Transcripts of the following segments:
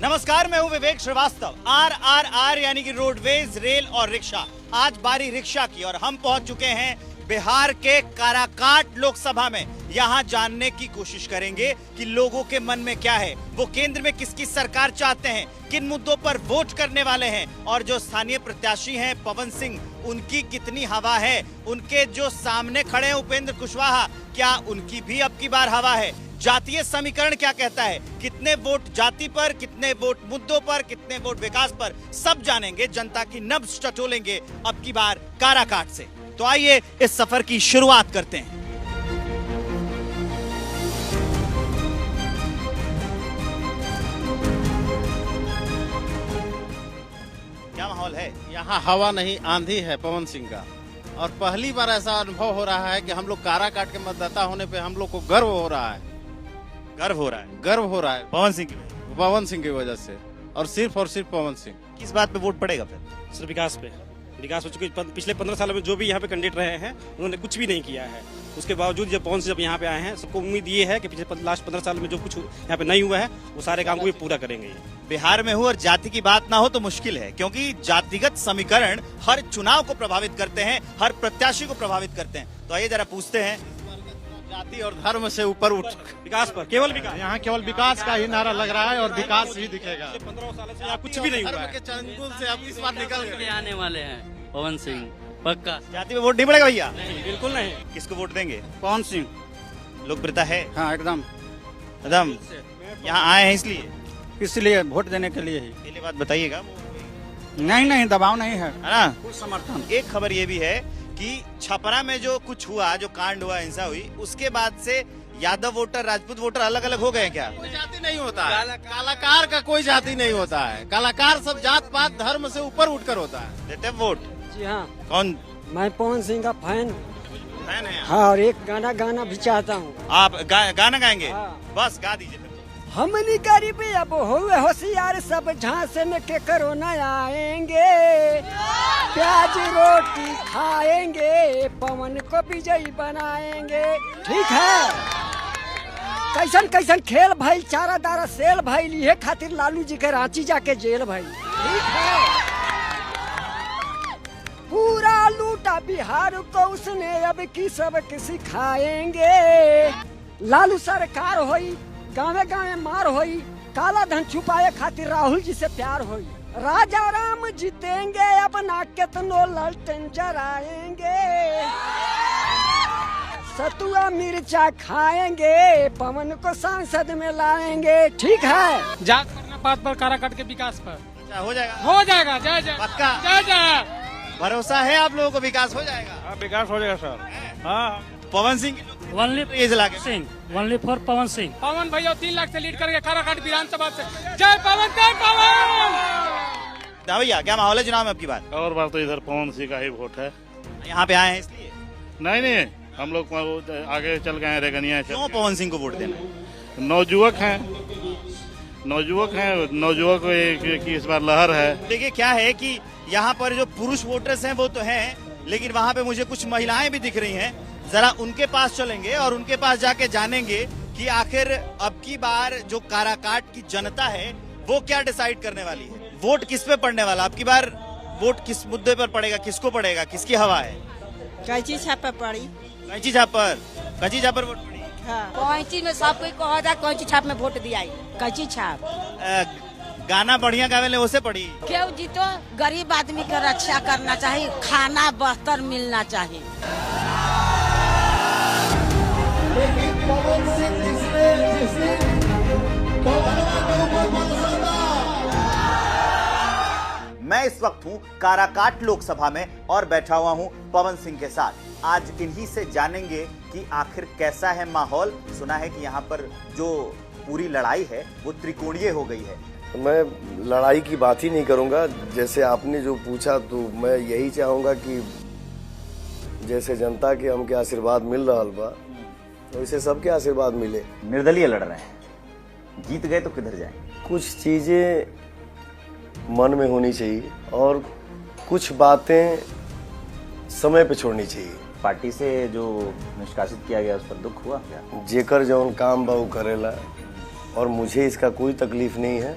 नमस्कार, मैं हूं विवेक श्रीवास्तव। RRR यानी कि रोडवेज, रेल और रिक्शा। आज बारी रिक्शा की और हम पहुंच चुके हैं बिहार के काराकाट लोकसभा में। यहां जानने की कोशिश करेंगे कि लोगों के मन में क्या है, वो केंद्र में किसकी सरकार चाहते हैं, किन मुद्दों पर वोट करने वाले हैं और जो स्थानीय प्रत्याशी हैं पवन सिंह, उनकी कितनी हवा है। उनके जो सामने खड़े हैं उपेंद्र कुशवाहा, क्या उनकी भी अब की बार हवा है। जातीय समीकरण क्या कहता है, कितने वोट जाति पर, कितने वोट मुद्दों पर, कितने वोट विकास पर, सब जानेंगे। जनता की नब्ज टटोलेंगे अब की बार काराकाट से। तो आइए इस सफर की शुरुआत करते हैं। क्या माहौल है यहाँ? हवा नहीं, आंधी है पवन सिंह का। और पहली बार ऐसा अनुभव हो रहा है कि हम लोग काराकाट के मतदाता होने पे हम लोग को गर्व हो रहा है। गर्व हो रहा है? गर्व हो रहा है पवन सिंह की वजह से, और सिर्फ पवन सिंह। किस बात पे वोट पड़ेगा फिर? सिर्फ विकास पे। विकास हो चुके पिछले 15 सालों में जो भी यहाँ पे कैंडिडेट रहे हैं उन्होंने कुछ भी नहीं किया है। उसके बावजूद जब पवन सिंह जब यहाँ पे आए हैं, सबको उम्मीद ये है कि पिछले लास्ट 15 साल में जो कुछ यहाँ पे नहीं हुआ है वो सारे काम को भी पूरा करेंगे। बिहार में हूँ और जाति की बात ना हो तो मुश्किल है, क्योंकि जातिगत समीकरण हर चुनाव को प्रभावित करते हैं, हर प्रत्याशी को प्रभावित करते हैं। तो आइए जरा पूछते हैं। जाति और धर्म से ऊपर उठ, विकास पर, केवल विकास। यहाँ केवल विकास का ही नारा लग रहा है और विकास ही दिखेगा। 15 साल से यहाँ कुछ भी नहीं हुआ है। के चंगुल से अब इस बार निकल गए। आने वाले हैं पवन सिंह, पक्का। जाति में वोट नहीं पड़ेगा भैया? नहीं, बिल्कुल नहीं। किसको वोट देंगे? पवन सिंह। लोकप्रियता है? हाँ एकदम। यहाँ आए हैं इसलिए वोट देने के लिए ही। पहली बात बताइएगा। नहीं, दबाव नहीं है ना, कुछ समर्थन। एक खबर ये भी है कि छपरा में जो कुछ हुआ, जो कांड हुआ, हिंसा हुई, उसके बाद से यादव वोटर, राजपूत वोटर अलग अलग हो गए क्या? कोई जाति नहीं होता है। कलाकार का कोई जाति नहीं होता है। कलाकार सब जात पात धर्म से ऊपर उठकर होता है। देते हैं वोट? जी हाँ, कौन मैं पवन सिंह का फैन। फैन है? हाँ, और एक गाना भी चाहता हूँ। आप गाना गाएंगे? हाँ। बस गा दीजिए फिर। हमनी गरीब अब हुए होशियार, सब झांसे में के करो न आएंगे, प्याज रोटी खाएंगे, पवन को विजयी बनाएंगे। ठीक है, कैसन कैसन खेल भाई, चारा दारा सेल भाई, लिए खातिर लालू जी के रांची जाके जेल भाई। ठीक है, पूरा लूटा बिहार को उसने, अब की सब किसी खाएंगे। लालू सरकार होई, गाँवे गाँवे मार होई, काला धन छुपाए खातिर राहुल जी से प्यार होई। राजा राम जीतेंगे, अब ना कितनो ललटेन जराएंगे, सतुआ मिर्चा खाएंगे, पवन को सांसद में लाएंगे। ठीक है, जात पर न पात पर, काराकाट के विकास पर। अच्छा, हो जाएगा? हो जाएगा। जय जय। पक्का? जय जय। भरोसा है आप लोगों को विकास हो जाएगा? हाँ, विकास हो जाएगा सर। हाँ, पवन सिंह की वनली ये जिला के सिंह, वनली फॉर पवन सिंह। पवन भैया 3 लाख से लीड करके काराकाट विधानसभा से। जय पवन, जय पवन। भैया, क्या माहौल है चुनाव में अब की बार? और बार तो इधर पवन सिंह का ही वोट है। यहाँ पे आए हैं इसलिए? नहीं, हम लोग आगे चल गए हैं, रेगनिया। क्यों पवन सिंह को वोट देना? नौजुवक हैं नौजुवक की इस बार लहर है। देखिए क्या है कि यहाँ पर जो पुरुष वोटर्स हैं वो तो हैं, लेकिन वहाँ पे मुझे कुछ महिलाएं भी दिख रही हैं। जरा उनके पास चलेंगे और उनके पास जाके जानेंगे कि आखिर अब की बार जो काराकाट की जनता है वो क्या डिसाइड करने वाली है। वोट किस पे पड़ने वाला अब की बार? वोट किस मुद्दे पर पड़ेगा, किसको पड़ेगा, किसकी हवा है? कैंची छाप पे पड़ी। कैंची छाप पर वोट पड़ी? हाँ। कैंची में सब कोई कहा था, कैंची छाप में वोट दिया। कैंची छाप। गाना बढ़िया गावे उसे पड़ी। क्यों जीतो? गरीब आदमी का रक्षा करना चाहिए, खाना बेहतर मिलना चाहिए। मैं इस वक्त हूँ काराकाट लोकसभा में और बैठा हुआ हूँ पवन सिंह के साथ। आज इन्हीं से जानेंगे कि आखिर कैसा है माहौल। सुना है कि यहाँ पर जो पूरी लड़ाई है वो त्रिकोणीय हो गई है। मैं लड़ाई की बात ही नहीं करूंगा। जैसे आपने जो पूछा तो मैं यही चाहूंगा कि जैसे जनता के हमके आशीर्वाद मिल रहा बा, वैसे सबके आशीर्वाद मिले। निर्दलीय लड़ रहे हैं, जीत गए तो किधर जाएंगे? कुछ चीजें मन में होनी चाहिए और कुछ बातें समय पे छोड़नी चाहिए। पार्टी से जो निष्कासित किया गया उस पर दुख हुआ क्या? जेकर जौन काम बा उ करेला और मुझे इसका कोई तकलीफ नहीं है।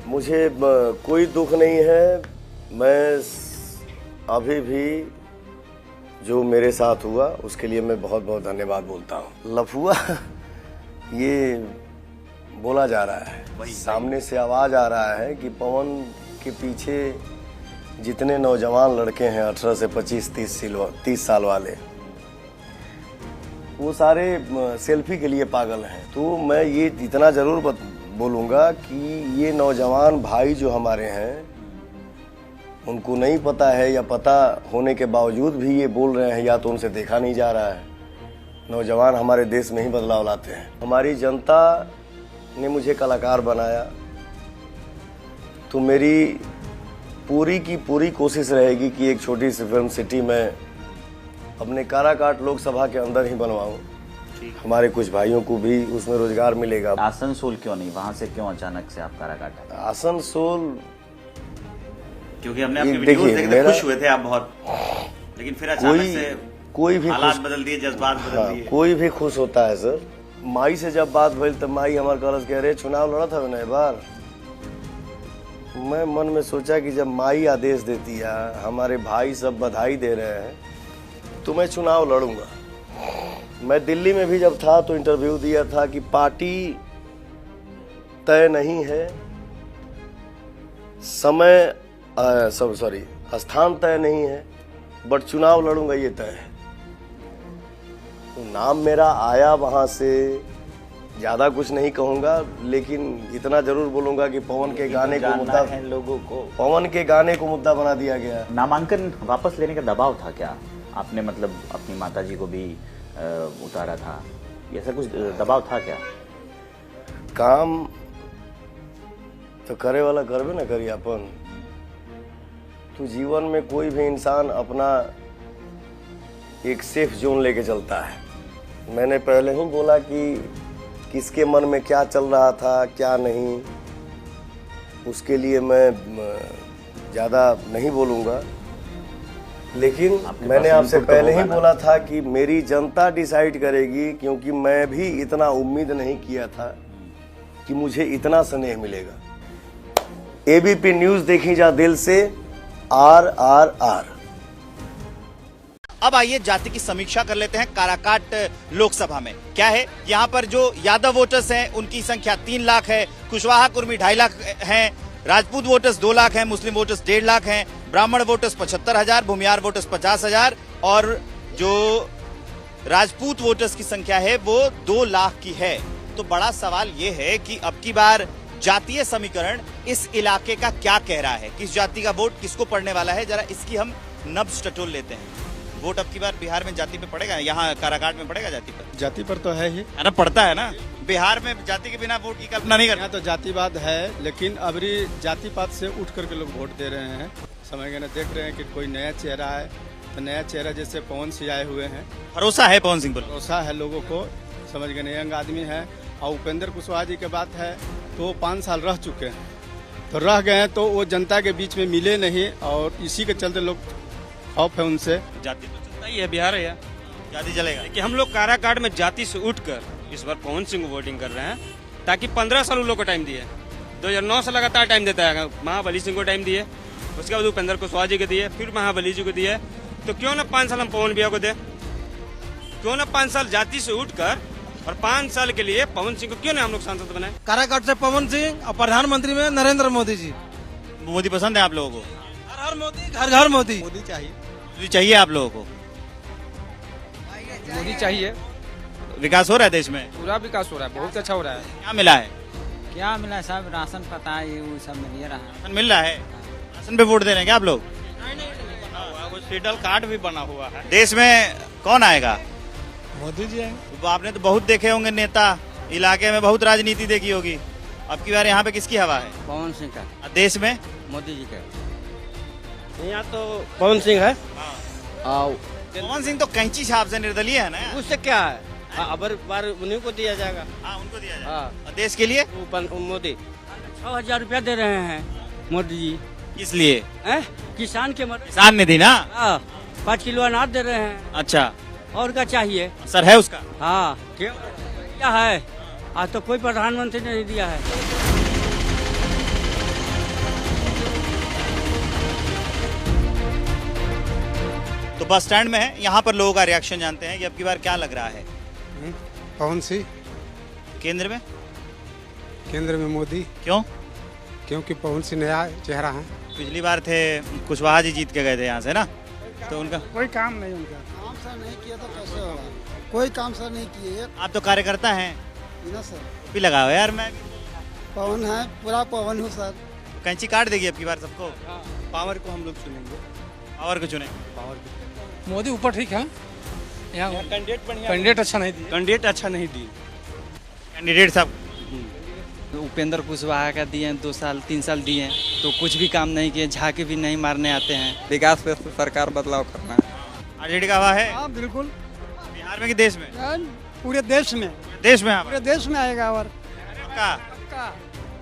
मुझे कोई दुख नहीं है। मैं अभी भी जो मेरे साथ हुआ उसके लिए मैं बहुत बहुत धन्यवाद बोलता हूँ। लफुआ ये बोला जा रहा है, सामने से आवाज आ रहा है कि पवन के पीछे जितने नौजवान लड़के हैं 18 से 25-30 साल वाले, वो सारे सेल्फी के लिए पागल हैं। तो मैं ये इतना जरूर बोलूँगा कि ये नौजवान भाई जो हमारे हैं उनको नहीं पता है या पता होने के बावजूद भी ये बोल रहे हैं, या तो उनसे देखा नहीं जा रहा है। नौजवान हमारे देश में ही बदलाव लाते हैं। हमारी जनता ने मुझे कलाकार बनाया, तो मेरी पूरी की पूरी कोशिश रहेगी कि एक छोटी सी फिल्म सिटी में अपने काराकाट लोकसभा के अंदर ही बनवाऊं। हमारे कुछ भाइयों को भी उसमें रोजगार मिलेगा। आसनसोल क्यों नहीं, वहां से क्यों अचानक से आप काराकाट? आसनसोल क्योंकि हमने आपके वीडियोस देखे थे, खुश हुए थे आप बहुत, लेकिन फिर अचानक से कोई भी हालात बदल दिए, जज्बात बदल दिए। कोई भी खुश होता है सर। माई से जब बात भइल तब माई हमारे कॉलेज कह रहे चुनाव लड़ा था ना बार। मैं मन में सोचा कि जब माई आदेश देती है, हमारे भाई सब बधाई दे रहे हैं, तो मैं चुनाव लड़ूंगा। मैं दिल्ली में भी जब था तो इंटरव्यू दिया था कि पार्टी तय नहीं है, समय स्थान तय नहीं है, बट चुनाव लड़ूंगा ये तय है। तो नाम मेरा आया वहां से, ज्यादा कुछ नहीं कहूंगा, लेकिन इतना जरूर बोलूंगा कि पवन के गाने को मुद्दा है लोगों को, पवन के गाने को मुद्दा बना दिया गया। नामांकन वापस लेने का दबाव था क्या? आपने मतलब अपनी माताजी को भी उतारा था, ऐसा कुछ दबाव था क्या? काम तो करे वाला करबे ना करी अपन। तो जीवन में कोई भी इंसान अपना एक सेफ जोन लेके चलता है। मैंने पहले ही बोला कि किसके मन में क्या चल रहा था क्या नहीं, उसके लिए मैं ज़्यादा नहीं बोलूँगा, लेकिन मैंने आपसे पहले ही बोला था कि मेरी जनता डिसाइड करेगी, क्योंकि मैं भी इतना उम्मीद नहीं किया था कि मुझे इतना स्नेह मिलेगा। एबीपी न्यूज़ देखी जा दिल से, RRR। अब आइए जाति की समीक्षा कर लेते हैं काराकाट लोकसभा में। क्या है यहाँ पर जो यादव वोटर्स हैं उनकी संख्या 3 लाख है, कुशवाहा कुर्मी 2.5 लाख हैं, राजपूत वोटर्स 2 लाख हैं, मुस्लिम वोटर्स 1.5 लाख हैं, ब्राह्मण वोटर्स 75,000, भूमियार वोटर्स 50,000 और जो राजपूत वोटर्स की संख्या है वो 2 लाख की है। तो बड़ा सवाल ये है कि अब की बार जातीय समीकरण इस इलाके का क्या कह रहा है, किस जाति का वोट किसको पड़ने वाला है, जरा इसकी हम नब्ज टटोल लेते हैं। वोट अब की बार बिहार में जाति पे पड़ेगा, यहाँ काराकाट में पड़ेगा जाति पर? जाति पर तो है ही, है ना, पड़ता है ना। बिहार में जाति के बिना वोट की कल्पना नहीं करना। यहाँ तो जातिवाद है, लेकिन अबरी जातिपात से उठ करके लोग वोट दे रहे हैं। समझ गए ना, देख रहे हैं कि कोई नया चेहरा है, तो नया चेहरा जैसे पवन सिंह आए हुए हैं, भरोसा है पवन सिंह पर, भरोसा है लोगों को। समझ गए, यंग आदमी है। और उपेंद्र कुशवाहा जी की बात है तो 5 साल रह चुके हैं, तो रह गए हैं तो वो जनता के बीच में मिले नहीं, और इसी के चलते लोग खौफ है उनसे। जाति तो चलता ही है, बिहार है, जाति चलेगा। कि हम लोग काराकाट में जाति से उठकर इस बार पवन सिंह को वोटिंग कर रहे हैं, ताकि 15 साल उन लोग को टाइम दिए। 2009 से लगातार टाइम देता है, महाबली सिंह को टाइम दिए, उसके बाद उपेंद्र कुशवाहा जी को दिए, फिर महाबली जी को दिए। तो क्यों ना 5 साल हम पवन भैया को दे, क्यों ना 5 साल जाति से उठकर और 5 साल के लिए पवन सिंह को क्यों ना हम लोग सांसद बनाए। काराकाट से पवन सिंह और प्रधानमंत्री में नरेंद्र मोदी जी। मोदी पसंद है आप लोगों को? हर हर मोदी, घर घर मोदी। मोदी चाहिए, मोदी चाहिए आप लोगों को? मोदी चाहिए। विकास हो रहा है देश में? पूरा विकास हो रहा है, बहुत अच्छा हो रहा है। क्या मिला है? क्या मिला, सब राशन पता है, वो सब मिल रहा है। राशन मिल रहा है? राशन पे वोट दे रहे हैं क्या आप लोग? शेड्यूल कार्ड भी बना हुआ है। देश में कौन आएगा? मोदी जी है। तो आपने तो बहुत देखे होंगे नेता, इलाके में बहुत राजनीति देखी होगी, अब की बार यहाँ पे किसकी हवा है? पवन सिंह का। देश में? मोदी जी का। यहाँ तो पवन सिंह है। पवन सिंह तो कैंची छाप से निर्दलीय है ना, उससे क्या है, अब बार उन्हीं को दिया जाएगा। हाँ, उनको दिया जाएगा। और देश के लिए मोदी 6,000 रुपया दे रहे हैं मोदी जी। किस लिए? किसान के किसान ने दी ना। 5 किलो अनाज दे रहे हैं। अच्छा, और क्या चाहिए? असर है उसका? हाँ, क्या है, आज तो कोई प्रधानमंत्री ने नहीं दिया है। तो बस स्टैंड में है, यहाँ पर लोगों का रिएक्शन जानते हैं कि अब की बार क्या लग रहा है। पवन सिंह। केंद्र में? केंद्र में मोदी। क्यों? क्योंकि पवन सिंह नया चेहरा है। पिछली बार थे कुशवाहा जी, जीत के गए थे यहाँ से ना, तो उनका कोई काम नहीं, उनका काम सर नहीं किया तो कैसे होगा? कोई काम सर नहीं किए। आप तो कार्यकर्ता हैं ना सर, भी लगाओ यार। मैं पवन है, पूरा पवन हूँ सर। कैंची काट देगी अब की बार सबको। पावर को हम लोग चुनेंगे। पावर को चुने। मोदी ऊपर ठीक है, यहाँ कैंडिडेट अच्छा नहीं दिए। कैंडिडेट अच्छा नहीं दिए। कैंडिडेट साहब उपेंद्र कुशवाहा का दिए 2 साल 3 साल दिए तो कुछ भी काम नहीं किए, झांके भी नहीं मारने आते हैं। विकास पे सरकार बदलाव करना है। आरजेडी का हवा है? हाँ बिल्कुल। बिहार में कि देश में? पूरे देश में। देश में? पूरे देश में आएगा। और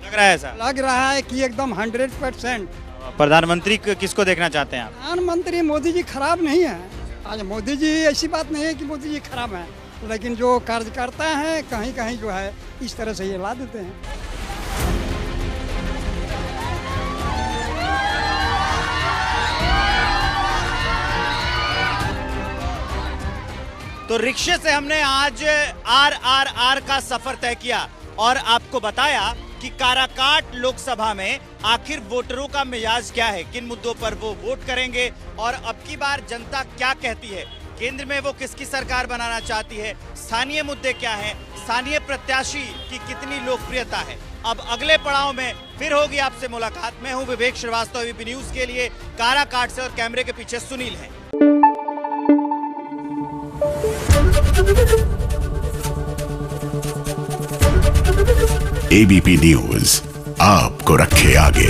लग रहा है ऐसा? लग रहा है कि एकदम 100%। प्रधानमंत्री किसको देखना चाहते हैं आप? प्रधानमंत्री मोदी जी खराब नहीं है। आज मोदी जी, ऐसी बात नहीं है कि मोदी जी खराब हैं, लेकिन जो कार्यकर्ता हैं कहीं कहीं जो है इस तरह से ये ला देते हैं। तो रिक्शे से हमने आज RRR का सफर तय किया और आपको बताया कि काराकाट लोकसभा में आखिर वोटरों का मिजाज क्या है, किन मुद्दों पर वो वोट करेंगे और अब की बार जनता क्या कहती है, केंद्र में वो किसकी सरकार बनाना चाहती है, स्थानीय मुद्दे क्या हैं, स्थानीय प्रत्याशी की कितनी लोकप्रियता है। अब अगले पड़ाव में फिर होगी आपसे मुलाकात। मैं हूं विवेक श्रीवास्तव, एबीपी न्यूज के लिए काराकाट से, और कैमरे के पीछे सुनील है। एबीपी न्यूज आपको रखे आगे।